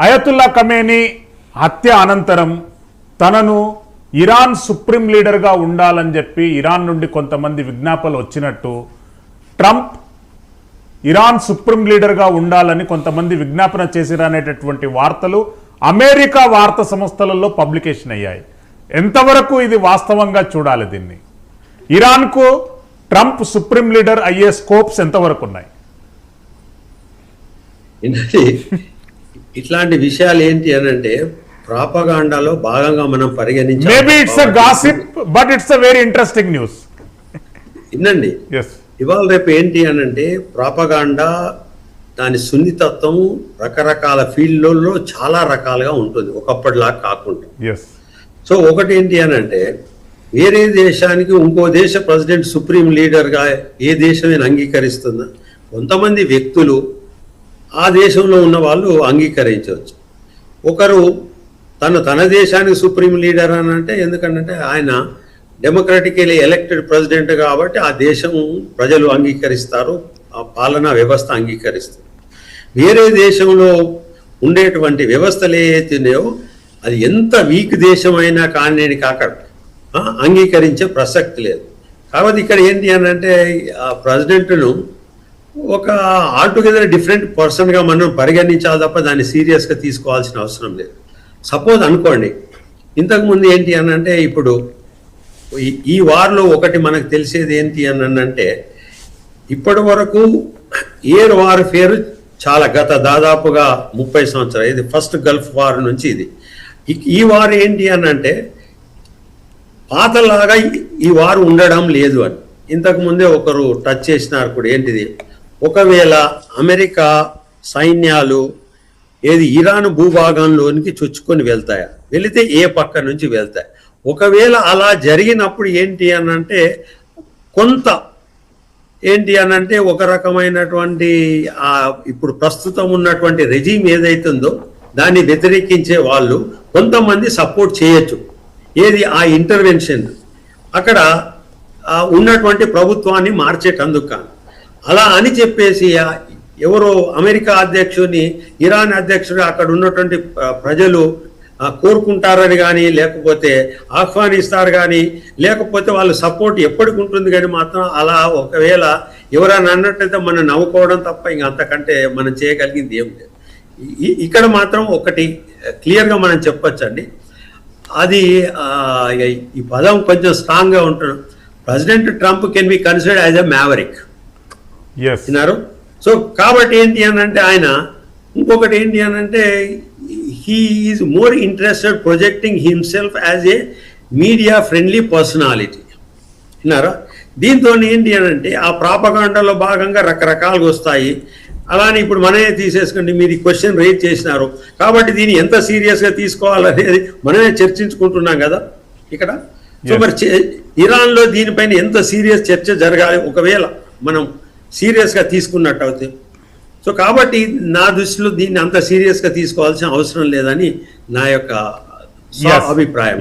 Ayatollah Khamenei హత్య అనంతరం తనను ఇరాన్ సుప్రీం లీడర్గా ఉండాలని చెప్పి ఇరాన్ నుండి కొంతమంది విజ్ఞాపనలు వచ్చినట్టు ట్రంప్ ఇరాన్ సుప్రీం లీడర్గా ఉండాలని కొంతమంది విజ్ఞాపన చేసిరనేటటువంటి వార్తలు అమెరికా వార్తా సంస్థలలో పబ్లికేషన్ అయ్యాయి. ఎంతవరకు ఇది వాస్తవంగా చూడాలి? దీన్ని ఇరాన్కు ట్రంప్ సుప్రీం లీడర్ అయ్యే స్కోప్స్ ఎంతవరకు ఉన్నాయి? ఇట్లాంటి విషయాలు ఏంటి అని అంటే ప్రాపగాండాలో భాగంగా మనం పరిగణించాలి. Maybe it's a gossip but it's a very interesting news. వినండి, ఇవాళ రేపు ఏంటి అని అంటే ప్రాపగాండా దాని సున్నితత్వం రకరకాల ఫీల్డ్లలో చాలా రకాలుగా ఉంటుంది, ఒకప్పటిలా కాకుండా. సో ఒకటి ఏంటి అని అంటే వేరే దేశానికి ఇంకో దేశ ప్రెసిడెంట్ సుప్రీం లీడర్గా ఏ దేశమైనా అంగీకరిస్తుందా? కొంతమంది వ్యక్తులు ఆ దేశంలో ఉన్న వాళ్ళు అంగీకరించవచ్చు. ఒకరు తన దేశానికి సుప్రీం లీడర్ అని అంటే ఎందుకంటే ఆయన డెమోక్రటికలీ ఎలక్టెడ్ ప్రెసిడెంట్ కాబట్టి ఆ దేశం ప్రజలు అంగీకరిస్తారు, ఆ పాలనా వ్యవస్థ అంగీకరిస్తారు. వేరే దేశంలో ఉండేటువంటి వ్యవస్థలు ఏవైతున్నాయో అది ఎంత వీక్ దేశమైనా కానీ అక్కడ అంగీకరించే ప్రసక్తి లేదు. కాబట్టి ఇక్కడ ఏంటి అని అంటే ఆ ప్రెసిడెంట్ను ఒక ఆల్టుగెదర్ డిఫరెంట్ పర్సన్గా మనం పరిగణించాలి తప్ప దాన్ని సీరియస్గా తీసుకోవాల్సిన అవసరం లేదు. సపోజ్ అనుకోండి, ఇంతకుముందు ఏంటి అని అంటే ఇప్పుడు ఈ వార్లో ఒకటి మనకు తెలిసేది ఏంటి అని అంటే ఇప్పటి వరకు ఎయిర్ వార్ఫేర్ చాలా గత దాదాపుగా 30 సంవత్సరాలు, ఇది ఫస్ట్ గల్ఫ్ వార్ నుంచి ఇది. ఈ వార్ ఏంటి అని అంటే పాతలాగా ఈ వార్ ఉండడం లేదు అని ఇంతకుముందే ఒకరు టచ్ చేసినారు కూడా. ఏంటిది, ఒకవేళ అమెరికా సైన్యాలు ఏది ఇరాన్ భూభాగంలోనికి చొచ్చుకొని వెళ్తాయా, వెళితే ఏ పక్క నుంచి వెళ్తాయి? ఒకవేళ అలా జరిగినప్పుడు ఏంటి అని అంటే కొంత ఏంటి అని అంటే ఒక రకమైనటువంటి ఇప్పుడు ప్రస్తుతం ఉన్నటువంటి రెజీమ్ ఏదైతుందో దాన్ని వ్యతిరేకించే వాళ్ళు కొంతమంది సపోర్ట్ చేయొచ్చు. ఏది ఆ ఇంటర్వెన్షన్ అక్కడ ఉన్నటువంటి ప్రభుత్వాన్ని మార్చేటందుకు. అలా అని చెప్పేసి ఎవరో అమెరికా అధ్యక్షుడిని ఇరాన్ అధ్యక్షుడు అక్కడ ఉన్నటువంటి ప్రజలు కోరుకుంటారని కానీ లేకపోతే ఆహ్వానిస్తారు కానీ లేకపోతే వాళ్ళు సపోర్ట్ ఎప్పటికి ఉంటుంది కానీ మాత్రం అలా ఒకవేళ ఎవరైనా అన్నట్టయితే మనం నవ్వుకోవడం తప్ప ఇంక అంతకంటే మనం చేయగలిగింది ఏం లేదు. ఇక్కడ మాత్రం ఒకటి క్లియర్గా మనం చెప్పొచ్చండి, అది ఈ పదం కొంచెం స్ట్రాంగ్గా ఉంటుంది. President Trump can be considered as a maverick విన్నారు. సో కాబట్టి ఏంటి అని అంటే ఆయన ఇంకొకటి ఏంటి అని అంటే he is more interested projecting himself as a media friendly personality విన్నారా. దీంతో ఏంటి అని అంటే ఆ ప్రాపగాండాలో భాగంగా రకరకాలుగా వస్తాయి. అలానే ఇప్పుడు మనమే తీసేసుకోండి, మీరు ఈ క్వశ్చన్ రేజ్ చేసినారు కాబట్టి దీన్ని ఎంత సీరియస్గా తీసుకోవాలనేది మనమే చర్చించుకుంటున్నాం కదా ఇక్కడ. సో మరి ఇరాన్లో దీనిపైన ఎంత సీరియస్ చర్చ జరగాలి ఒకవేళ మనం సీరియస్గా తీసుకున్నట్టు అవుతుంది. సో కాబట్టి నా దృష్టిలో దీన్ని అంత సీరియస్గా తీసుకోవాల్సిన అవసరం లేదని నా యొక్క అభిప్రాయం.